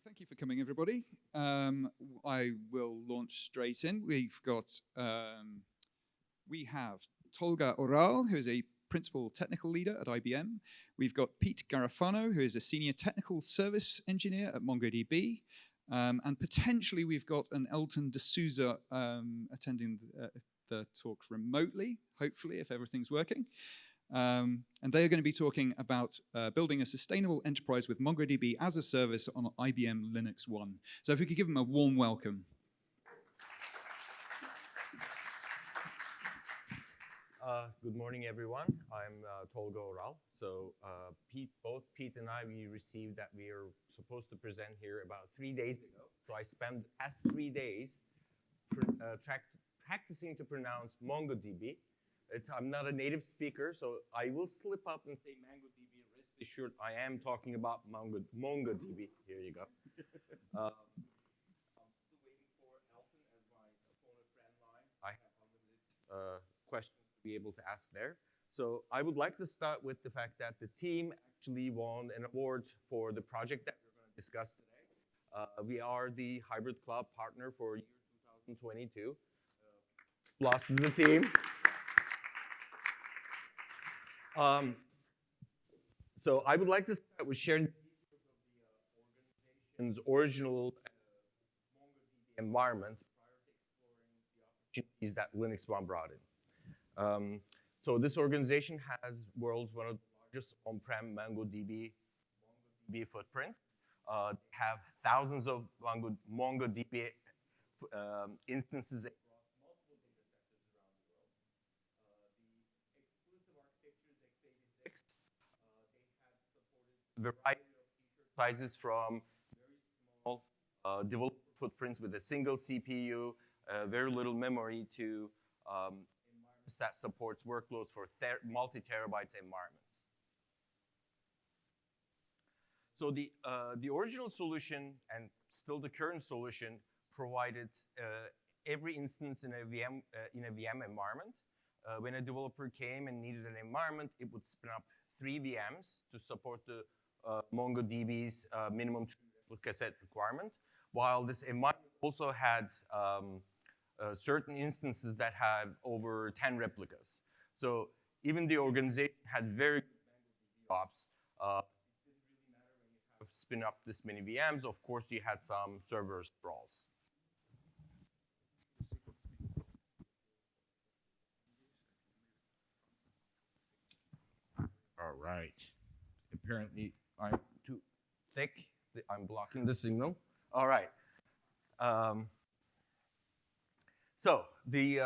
Thank you for coming, everybody. I will launch straight in. We have Tolga Oral, who is a principal technical leader at IBM. We've got Pete Garofano, who is a senior technical service engineer at MongoDB. And potentially we've got an Elton D'Souza attending the talk remotely, hopefully, if everything's working. And they are going to be talking about building a sustainable enterprise with MongoDB-as-a-Service on IBM LinuxONE. So if we could give them a warm welcome. Good morning, everyone. I'm Tolga Oral. So both Pete and I, we received that we are supposed to present here about 3 days ago. So I spent the past 3 days practicing to pronounce MongoDB. I'm not a native speaker, so I will slip up and say MongoDB. Rest assured, I am talking about MongoDB. Here you go. I'm still waiting for Elton as my opponent friend line. I have unlimited questions to be able to ask there. So I would like to start with the fact that the team actually won an award for the project that we're going to discuss today. We are the Hybrid Cloud partner for year 2022. Lost to the team. So I would like to start with sharing the details of the organization's original MongoDB environment prior to exploring the opportunities that LinuxONE brought in. So this organization has world's one of the largest on-prem MongoDB footprint. They have thousands of MongoDB instances across multiple data centers around the world. The exclusive architecture is x86. They have supported a variety of feature sizes from very small developer footprints with a single CPU, very little memory, to environments that supports workloads for multi-terabytes environments. So the original solution, and still the current solution, provided every instance in a VM environment. When a developer came and needed an environment, it would spin up 3 VMs to support the MongoDB's minimum 2 replica set requirement, while this environment also had certain instances that had over 10 replicas. So even the organization had very good MongoDB ops. It didn't really matter when you have spin up this many VMs. Of course, you had some server sprawls. All right. Apparently, I'm too thick. I'm blocking the signal. All right. So the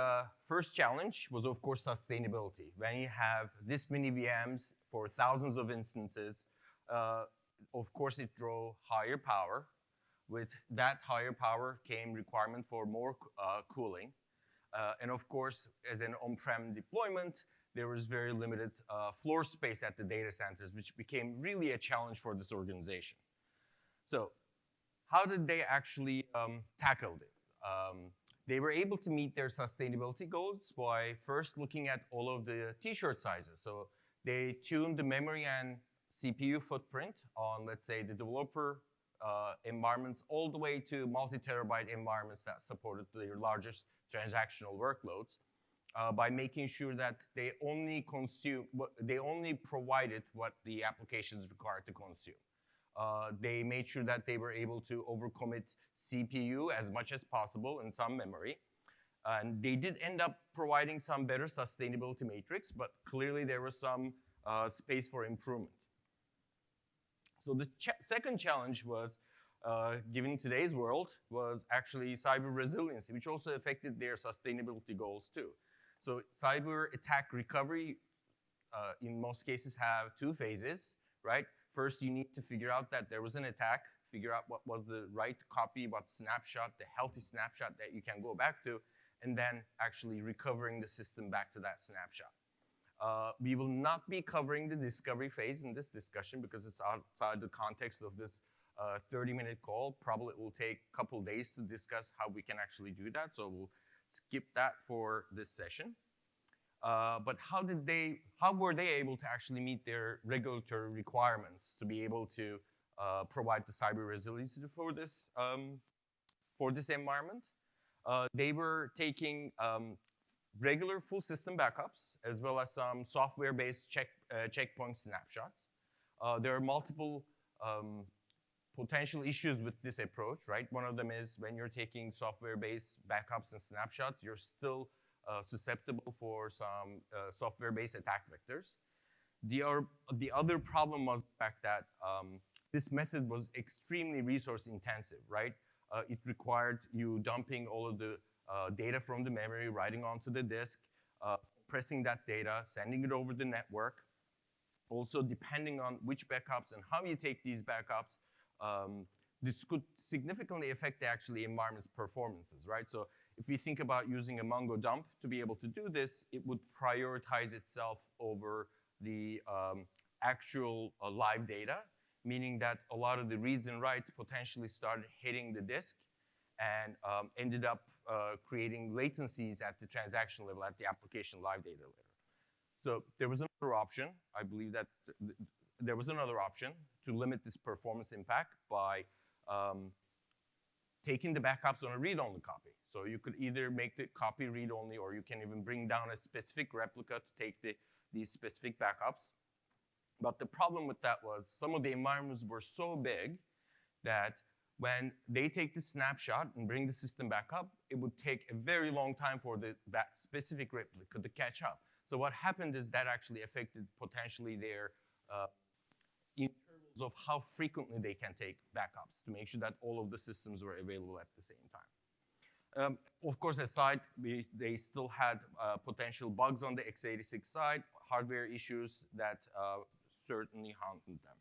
first challenge was, of course, sustainability. When you have this many VMs for thousands of instances, of course, it drove higher power. With that higher power came requirement for more cooling. And of course, as an on-prem deployment, there was very limited floor space at the data centers, which became really a challenge for this organization. So how did they actually tackle it? They were able to meet their sustainability goals by first looking at all of the t-shirt sizes. So they tuned the memory and CPU footprint on, let's say, the developer environments all the way to multi-terabyte environments that supported their largest transactional workloads. By making sure that they only provided what the applications required to consume. They made sure that they were able to overcommit CPU as much as possible and some memory. And they did end up providing some better sustainability matrix, but clearly there was some space for improvement. So the second challenge was, given today's world, was actually cyber resiliency, which also affected their sustainability goals too. So cyber attack recovery, in most cases, have 2 phases, right? First, you need to figure out that there was an attack, figure out what was the right copy, what snapshot, the healthy snapshot that you can go back to, and then actually recovering the system back to that snapshot. We will not be covering the discovery phase in this discussion because it's outside the context of this 30-minute call. Probably it will take a couple days to discuss how we can actually do that, so we'll skip that for this session. But how were they able to actually meet their regulatory requirements to be able to provide the cyber resiliency for this environment. They were taking regular full system backups as well as some software-based checkpoint snapshots. There are multiple potential issues with this approach, right? One of them is when you're taking software-based backups and snapshots, you're still susceptible for some software-based attack vectors. The other problem was the fact that this method was extremely resource intensive, right? It required you dumping all of the data from the memory, writing onto the disk, pressing that data, sending it over the network. Also, depending on which backups and how you take these backups, this could significantly affect the actually environment's performances, right? So if we think about using a Mongo dump to be able to do this, it would prioritize itself over the actual live data, meaning that a lot of the reads and writes potentially started hitting the disk and ended up creating latencies at the transaction level, at the application live data layer. So there was another option. I believe that there was another option to limit this performance impact by taking the backups on a read-only copy. So you could either make the copy read-only, or you can even bring down a specific replica to take these specific backups. But the problem with that was some of the environments were so big that when they take the snapshot and bring the system back up, it would take a very long time for that specific replica to catch up. So what happened is that actually affected potentially their intervals of how frequently they can take backups to make sure that all of the systems were available at the same time. Of course, aside, they still had potential bugs on the x86 side, hardware issues that certainly haunted them.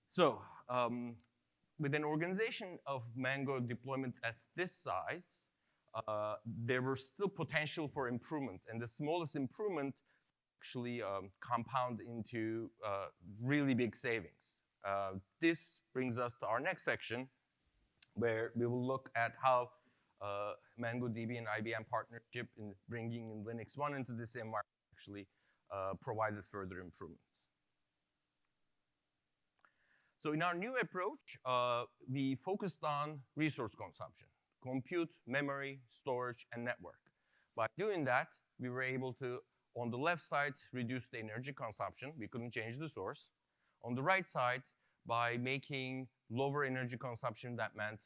So with an organization of Mango deployment at this size, there were still potential for improvements. And the smallest improvement actually compound into really big savings. This brings us to our next section, where we will look at how MongoDB and IBM partnership in bringing in LinuxONE into this environment actually provided further improvements. So in our new approach, we focused on resource consumption: compute, memory, storage, and network. By doing that, we were able to, on the left side, reduce the energy consumption. We couldn't change the source. On the right side, by making lower energy consumption, that meant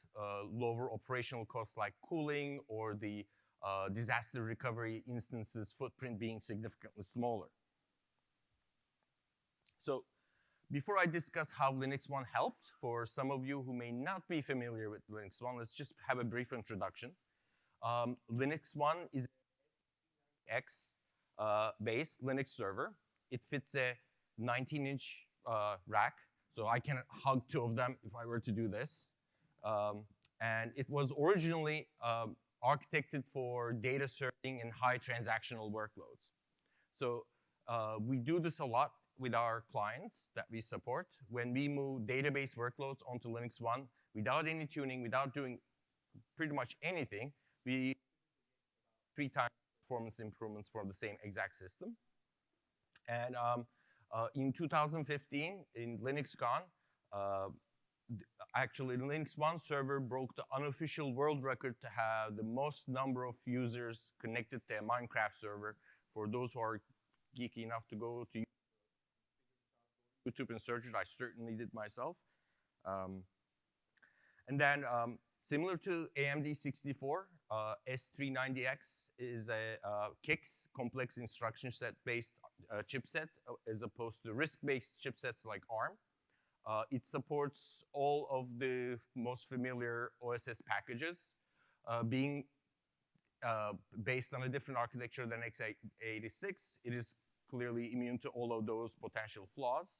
lower operational costs like cooling, or the disaster recovery instances footprint being significantly smaller. So before I discuss how LinuxONE helped, for some of you who may not be familiar with LinuxONE, let's just have a brief introduction. LinuxONE is an X-based Linux server. It fits a 19-inch rack, so I can hug two of them if I were to do this. And it was originally architected for data serving and high transactional workloads. So we do this a lot with our clients that we support. When we move database workloads onto LinuxONE without any tuning, without doing pretty much anything, we 3 times performance improvements for the same exact system. And in 2015, in LinuxCon, actually the LinuxONE server broke the unofficial world record to have the most number of users connected to a Minecraft server. For those who are geeky enough to go to YouTube and search it, I certainly did myself. And then similar to AMD 64, S390X is a CICS, complex instruction set based chipset, as opposed to RISC-based chipsets like ARM. It supports all of the most familiar OSS packages, being based on a different architecture than x86. It is clearly immune to all of those potential flaws.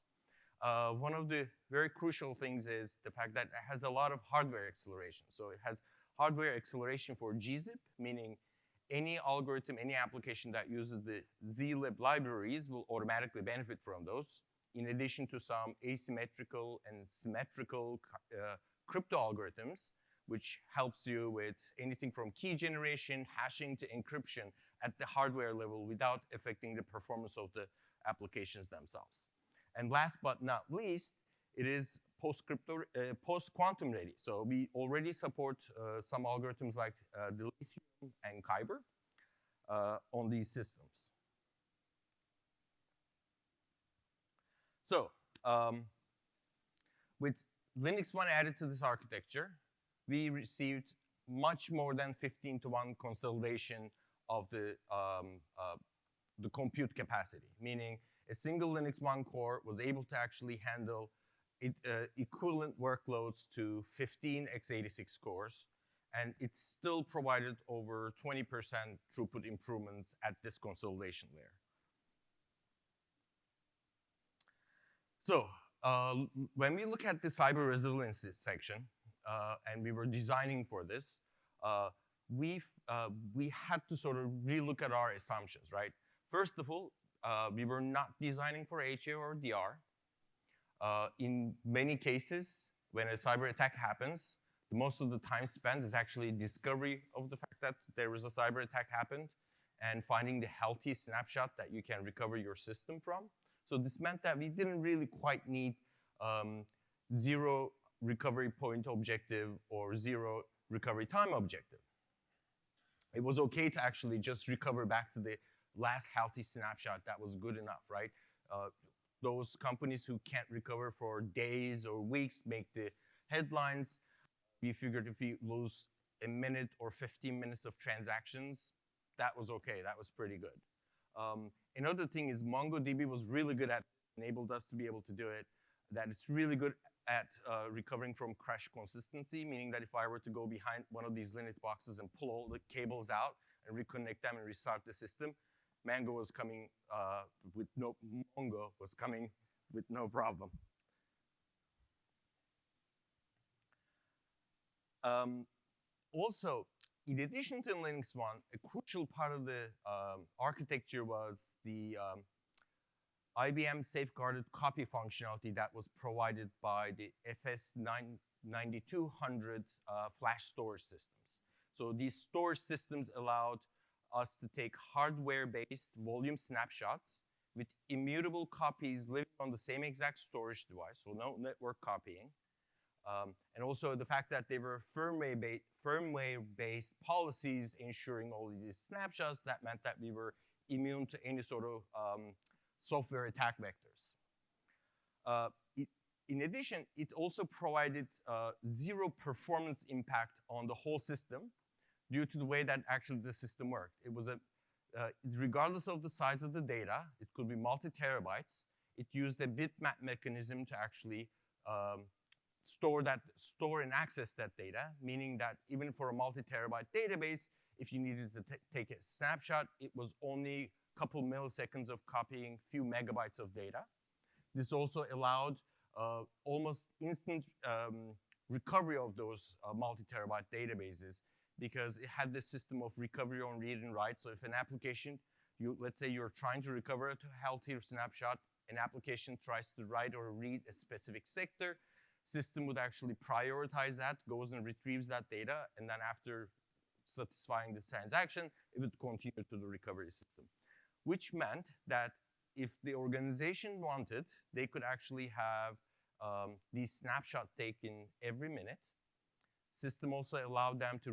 One of the very crucial things is the fact that it has a lot of hardware acceleration. So it has hardware acceleration for gzip, meaning any algorithm, any application that uses the zlib libraries will automatically benefit from those, in addition to some asymmetrical and symmetrical crypto algorithms, which helps you with anything from key generation, hashing, to encryption at the hardware level without affecting the performance of the applications themselves. And last but not least, it is post-quantum ready. So we already support some algorithms like dilithium and Kyber on these systems. So with LinuxONE added to this architecture, we received much more than 15-to-1 consolidation of the compute capacity, meaning a single LinuxONE core was able to actually handle equivalent workloads to 15 x86 cores, and it still provided over 20% throughput improvements at this consolidation layer. So when we look at the cyber resilience section, and we were designing for this, we had to sort of relook at our assumptions, right? First of all, we were not designing for HA or DR. In many cases, when a cyber attack happens, most of the time spent is actually discovery of the fact that there is a cyber attack happened and finding the healthy snapshot that you can recover your system from. So this meant that we didn't really quite need zero recovery point objective or zero recovery time objective. It was okay to actually just recover back to the last healthy snapshot. That was good enough, right? Those companies who can't recover for days or weeks make the headlines. We figured if we lose a minute or 15 minutes of transactions, that was okay. That was pretty good. Another thing is MongoDB was really good at, enabled us to be able to do it, that it's really good at recovering from crash consistency, meaning that if I were to go behind one of these Linux boxes and pull all the cables out and reconnect them and restart the system, Mongo was coming with no problem. Also, in addition to LinuxONE, a crucial part of the architecture was the IBM safeguarded copy functionality that was provided by the FS9200 flash storage systems. So these storage systems allowed us to take hardware-based volume snapshots with immutable copies living on the same exact storage device, so no network copying. And also the fact that they were firmware-based policies ensuring all of these snapshots, that meant that we were immune to any sort of software attack vectors. In addition, it also provided zero performance impact on the whole system due to the way that actually the system worked. It was regardless of the size of the data, it could multi-terabytes. It used a bitmap mechanism to actually store and access that data, meaning that even for a multi-terabyte database, if you needed to take a snapshot, it was only a couple milliseconds of copying few megabytes of data. This also allowed almost instant recovery of those multi-terabyte databases because it had this system of recovery on read and write. So if an application, let's say you're trying to recover a healthier snapshot, an application tries to write or read a specific sector, system would actually prioritize that, goes and retrieves that data, and then after satisfying this transaction, it would continue to the recovery system. Which meant that if the organization wanted, they could actually have these snapshots taken every minute. System also allowed them to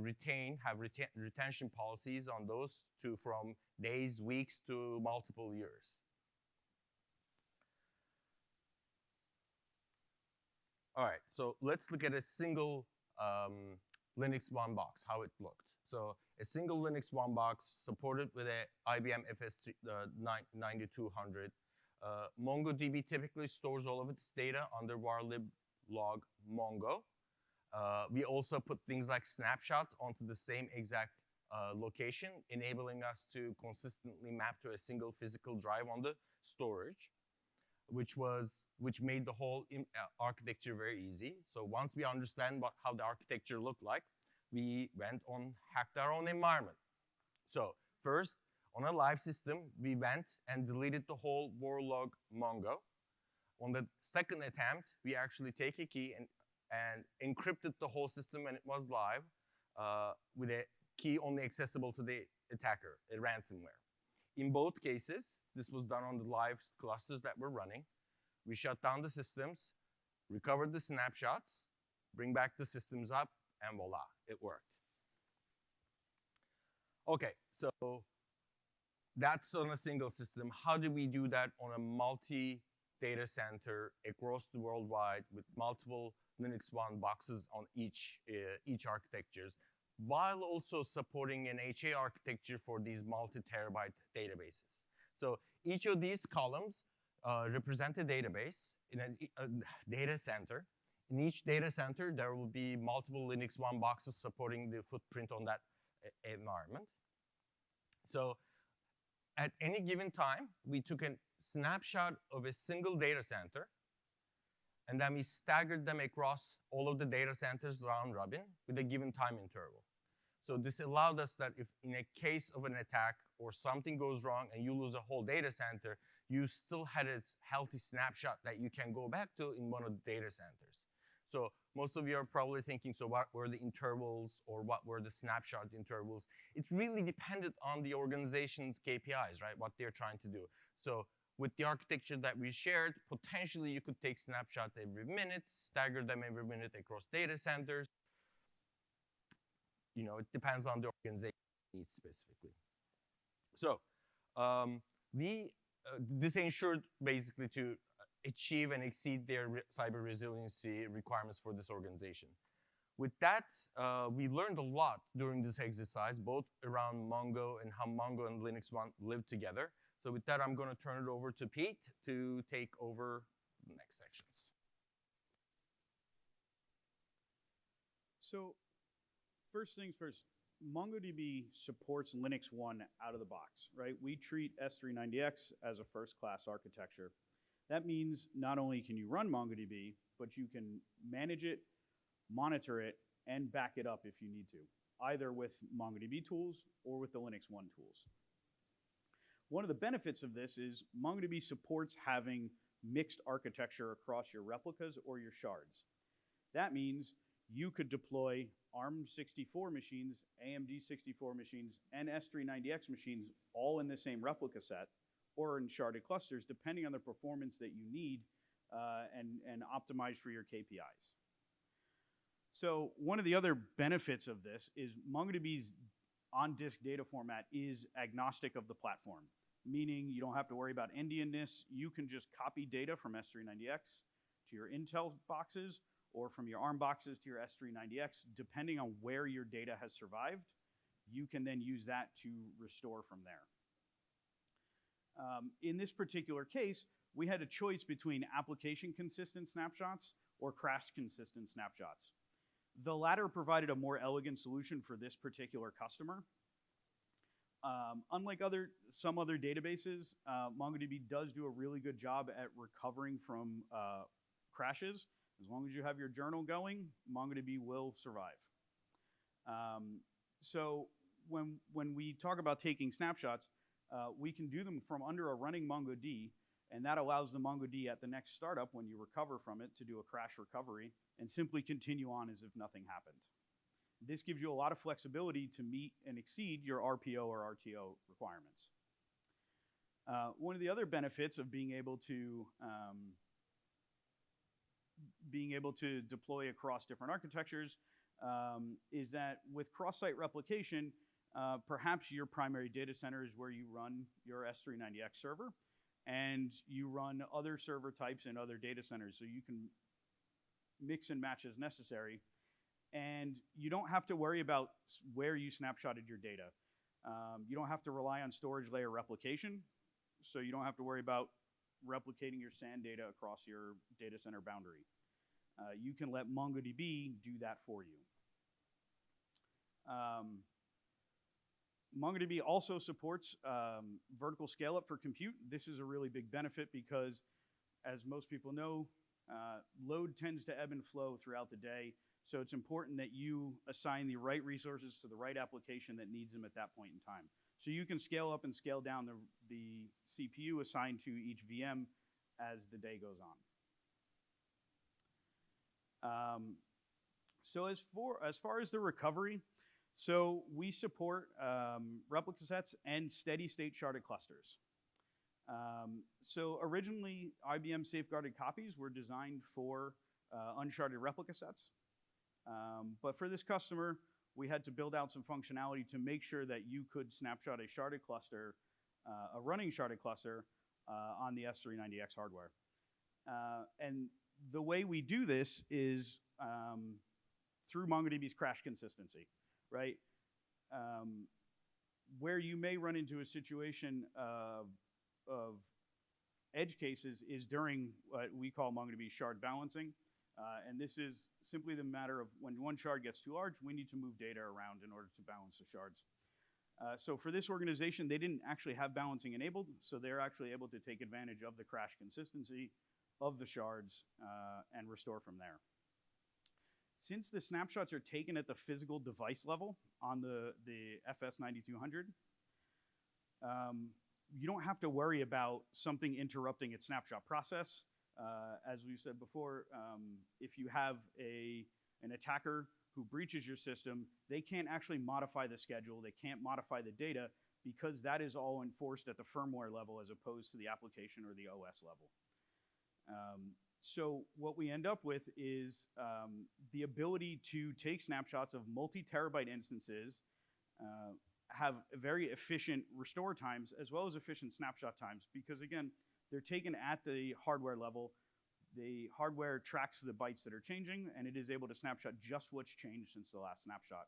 have retention policies on those from days, weeks to multiple years. All right, so let's look at a single LinuxONE box, how it looked. So a single LinuxONE box supported with a IBM FS9200. MongoDB typically stores all of its data under varlib log mongo. We also put things like snapshots onto the same exact location, enabling us to consistently map to a single physical drive on the storage, which made the whole architecture very easy. So once we understand how the architecture looked like, we went on hacked our own environment. So first, on a live system, we went and deleted the whole varlog mongo. On the second attempt, we actually take a key and encrypted the whole system when it was live with a key only accessible to the attacker, a ransomware. In both cases, this was done on the live clusters that were running. We shut down the systems, recovered the snapshots, bring back the systems up, and voila, it worked. Okay, so that's on a single system. How do we do that on a multi-data center across the worldwide with multiple LinuxONE boxes on each architectures, while also supporting an HA architecture for these multi-terabyte databases? So each of these columns represent a database in a data center. In each data center, there will be multiple LinuxONE boxes supporting the footprint on that environment. So at any given time, we took a snapshot of a single data center, and then we staggered them across all of the data centers round robin with a given time interval. So this allowed us that if in a case of an attack or something goes wrong and you lose a whole data center, you still had a healthy snapshot that you can go back to in one of the data centers. So most of you are probably thinking, so what were the intervals or what were the snapshot intervals? It's really dependent on the organization's KPIs, right? What they're trying to do. So with the architecture that we shared, potentially you could take snapshots every minute, stagger them every minute across data centers. You know, it depends on the organization needs specifically. So this ensured basically to achieve and exceed their cyber resiliency requirements for this organization. With that, we learned a lot during this exercise, both around Mongo and how Mongo and LinuxONE live together. So with that, I'm going to turn it over to Pete to take over the next sections. So first things first, MongoDB supports LinuxONE out of the box, right? We treat S390X as a first-class architecture. That means not only can you run MongoDB, but you can manage it, monitor it, and back it up if you need to, either with MongoDB tools or with the LinuxONE tools. One of the benefits of this is MongoDB supports having mixed architecture across your replicas or your shards. That means you could deploy ARM64 machines, AMD64 machines, and S390X machines all in the same replica set or in sharded clusters, depending on the performance that you need and optimize for your KPIs. So one of the other benefits of this is MongoDB's on-disk data format is agnostic of the platform, meaning you don't have to worry about endianness. You can just copy data from S390X to your Intel boxes or from your ARM boxes to your S390X, depending on where your data has survived. You can then use that to restore from there. In this particular case, we had a choice between application consistent snapshots or crash consistent snapshots. The latter provided a more elegant solution for this particular customer. Unlike some other databases, MongoDB does do a really good job at recovering from crashes. As long as you have your journal going, MongoDB will survive. So when we talk about taking snapshots, we can do them from under a running MongoD, and that allows the MongoD at the next startup, when you recover from it, to do a crash recovery and simply continue on as if nothing happened. This gives you a lot of flexibility to meet and exceed your RPO or RTO requirements. One of the other benefits of being able to deploy across different architectures is that with cross-site replication, perhaps your primary data center is where you run your S390X server, and you run other server types in other data centers, so you can mix and match as necessary. And you don't have to worry about where you snapshotted your data. You don't have to rely on storage layer replication, so you don't have to worry about replicating your SAN data across your data center boundary. You can let MongoDB do that for you. MongoDB also supports vertical scale-up for compute. This is a really big benefit because, as most people know, load tends to ebb and flow throughout the day. So it's important that you assign the right resources to the right application that needs them at that point in time. So you can scale up and scale down the CPU assigned to each VM as the day goes on. So as far as the recovery, so we support replica sets and steady state sharded clusters. So originally, IBM safeguarded copies were designed for uncharted replica sets. But for this customer, we had to build out some functionality to make sure that you could snapshot a sharded cluster, a running sharded cluster on the S390X hardware. And the way we do this is through MongoDB's crash consistency, right? Where you may run into a situation of edge cases is during what we call MongoDB shard balancing. And this is simply the matter of when one shard gets too large, we need to move data around in order to balance the shards. So for this organization, they didn't actually have balancing enabled, so they're actually able to take advantage of the crash consistency of the shards and restore from there. Since the snapshots are taken at the physical device level on the FS9200, you don't have to worry about something interrupting its snapshot process. As we've said before, if you have an attacker who breaches your system, they can't actually modify the schedule, they can't modify the data, because that is all enforced at the firmware level as opposed to the application or the OS level. So what we end up with is the ability to take snapshots of multi-terabyte instances, have very efficient restore times as well as efficient snapshot times, because again, they're taken at the hardware level. The hardware tracks the bytes that are changing, and it is able to snapshot just what's changed since the last snapshot.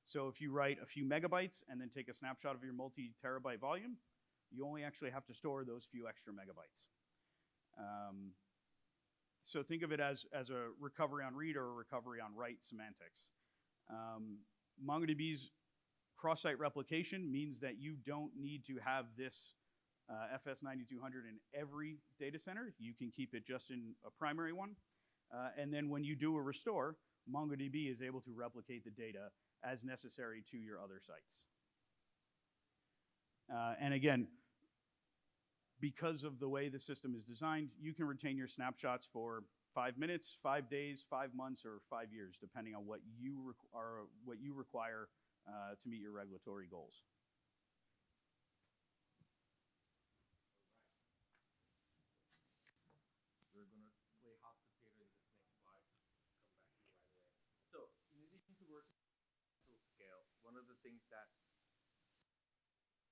So if you write a few megabytes and then take a snapshot of your multi-terabyte volume, you only actually have to store those few extra megabytes. So think of it as a recovery on read or a recovery on write semantics. MongoDB's cross-site replication means that you don't need to have this FS9200 in every data center. You can keep it just in a primary one. And then when you do a restore, MongoDB is able to replicate the data as necessary to your other sites. And again, because of the way the system is designed, you can retain your snapshots for 5 minutes, 5 days, 5 months, or 5 years, depending on what you require to meet your regulatory goals. We're going to play hot potato in this next slide. Come back to you right away. So, in addition to working at the scale, one of the things that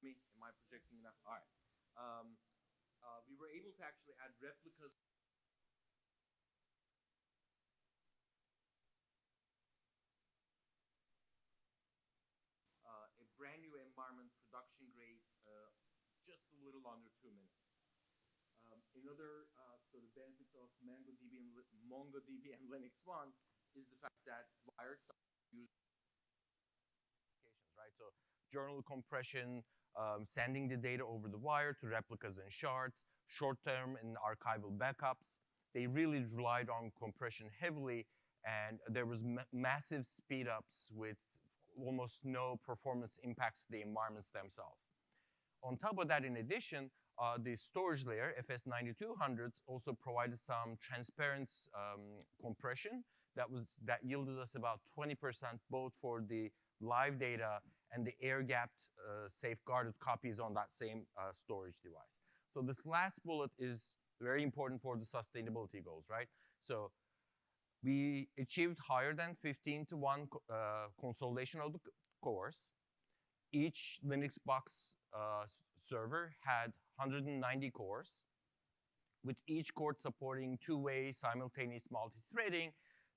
am I projecting enough? All right. We were able to actually add replicas. A brand new environment, production grade, just a little under 2 minutes. Another sort of benefits of MongoDB and LinuxONE is the fact that wired use applications, right? So journal compression, sending the data over the wire to replicas and shards, short-term and archival backups. They really relied on compression heavily, and there was massive speed-ups with almost no performance impacts to the environments themselves. On top of that, in addition, the storage layer, FS9200s, also provided some transparent compression that yielded us about 20% both for the live data and the air-gapped safeguarded copies on that same storage device. So this last bullet is very important for the sustainability goals, right? So we achieved higher than 15:1 consolidation of the cores. Each Linux box server had 190 cores, with each core supporting two-way simultaneous multi-threading.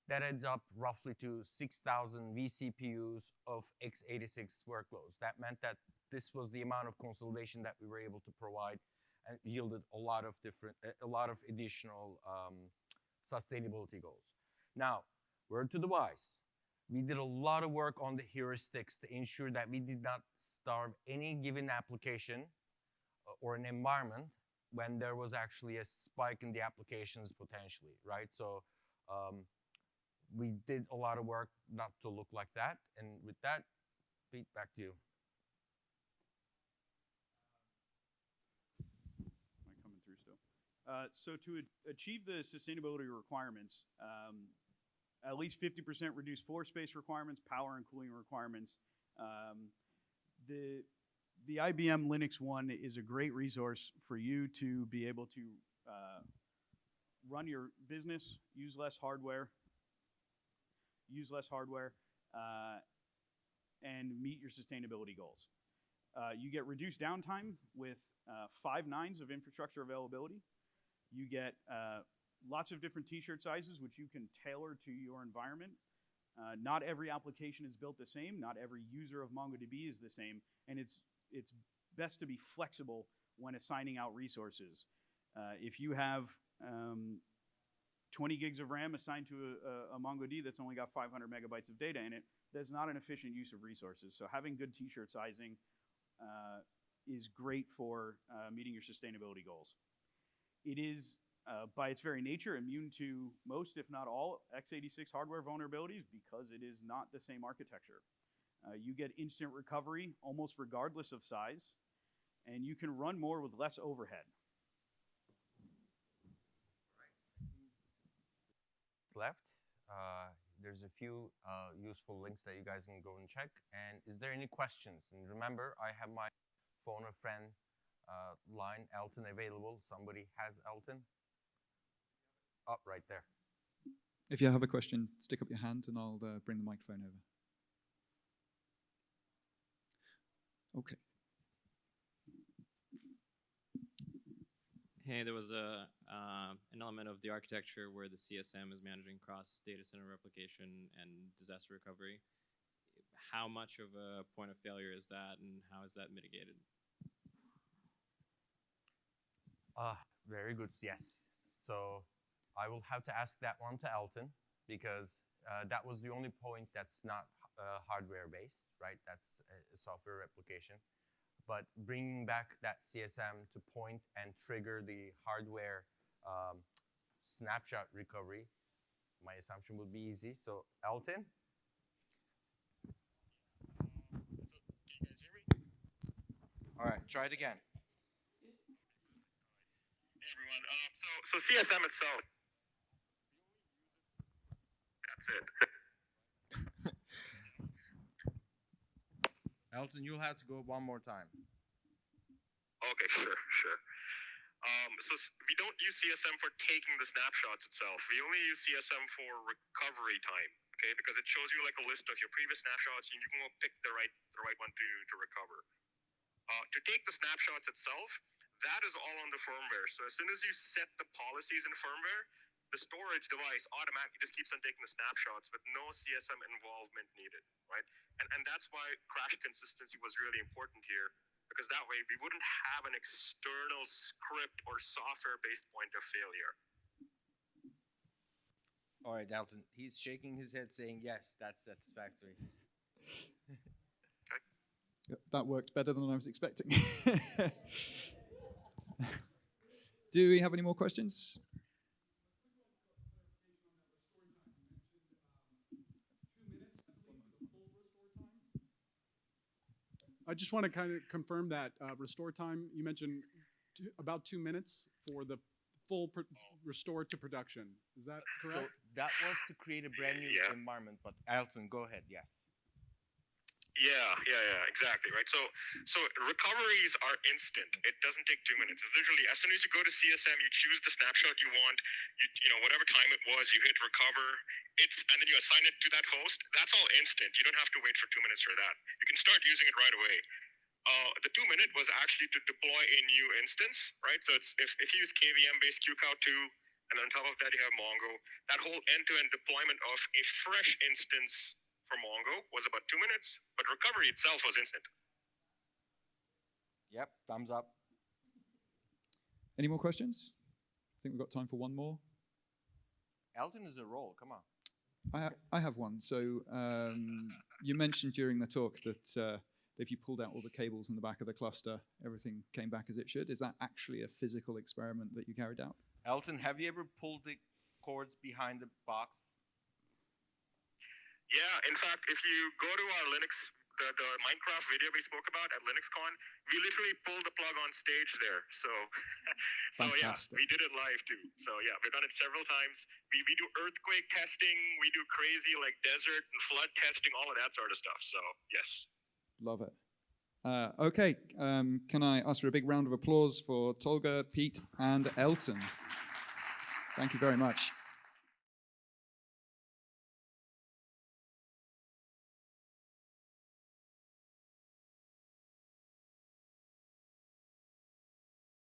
That adds up roughly to 6,000 vCPUs of x86 workloads. That meant that this was the amount of consolidation that we were able to provide, and yielded a lot of additional sustainability goals. Now, word to the wise. We did a lot of work on the heuristics to ensure that we did not starve any given application or an environment when there was actually a spike in the applications potentially, right? So we did a lot of work not to look like that. And with that, Pete, back to you. Am I coming through still? So to achieve the sustainability requirements, at least 50% reduce floor space requirements, power and cooling requirements. The IBM LinuxONE is a great resource for you to be able to run your business, use less hardware, and meet your sustainability goals. You get reduced downtime with 5 nines of infrastructure availability. You get lots of different t-shirt sizes, which you can tailor to your environment. Not every application is built the same. Not every user of MongoDB is the same. And it's best to be flexible when assigning out resources. If you have 20 gigs of RAM assigned to a MongoDB that's only got 500 megabytes of data in it, that's not an efficient use of resources. So having good t-shirt sizing is great for meeting your sustainability goals. It is, by its very nature, immune to most, if not all, x86 hardware vulnerabilities because it is not the same architecture. You get instant recovery almost regardless of size, and you can run more with less overhead. Left. There's a few useful links that you guys can go and check. And is there any questions? And remember, I have my phone a friend line, Elton, available. Somebody has Elton? Up right there. If you have a question, stick up your hand and I'll bring the microphone over. Okay. Hey, there was an element of the architecture where the CSM is managing cross data center replication and disaster recovery. How much of a point of failure is that, and how is that mitigated? Very good, yes. So I will have to ask that one to Elton, because that was the only point that's not hardware-based, right? That's a software replication. But bringing back that CSM to point and trigger the hardware snapshot recovery, my assumption would be easy. So, Elton? All right, try it again. Hey everyone. So CSM itself. That's it. Elton, you'll have to go one more time. Okay, sure. So we don't use CSM for taking the snapshots itself. We only use CSM for recovery time, okay? Because it shows you like a list of your previous snapshots, and you can go pick the right one to recover. To take the snapshots itself, that is all on the firmware. So as soon as you set the policies in firmware, the storage device automatically just keeps on taking the snapshots with no CSM involvement needed, right? And that's why crash consistency was really important here, because that way we wouldn't have an external script or software-based point of failure. All right, Elton. He's shaking his head saying, yes, that's satisfactory. Yep, that worked better than I was expecting. Do we have any more questions? I just want to kind of confirm that restore time, you mentioned about 2 minutes for the full restore to production. Is that correct? So that was to create a brand new environment, but Elton, go ahead, yes. Yeah, exactly, right? So recoveries are instant. It doesn't take 2 minutes. It's literally, as soon as you go to CSM, you choose the snapshot you want, you know, whatever time it was, you hit recover, and then you assign it to that host. That's all instant. You don't have to wait for 2 minutes for that. You can start using it right away. The 2 minute was actually to deploy a new instance, right? So it's if you use KVM-based QCOW2, and on top of that you have Mongo, that whole end-to-end deployment of a fresh instance for Mongo was about 2 minutes, but recovery itself was instant. Yep, thumbs up. Any more questions? I think we've got time for one more. Elton is a roll, come on. I have one. So you mentioned during the talk that if you pulled out all the cables in the back of the cluster, everything came back as it should. Is that actually a physical experiment that you carried out? Elton, have you ever pulled the cords behind the box? Yeah, in fact, if you go to our Linux, the Minecraft video we spoke about at LinuxONE, we literally pulled the plug on stage there. So, yeah, we did it live too. So yeah, we've done it several times. We do earthquake testing, we do crazy like desert and flood testing, all of that sort of stuff. So yes. Love it. Okay, can I ask for a big round of applause for Tolga, Pete, and Elton? Thank you very much.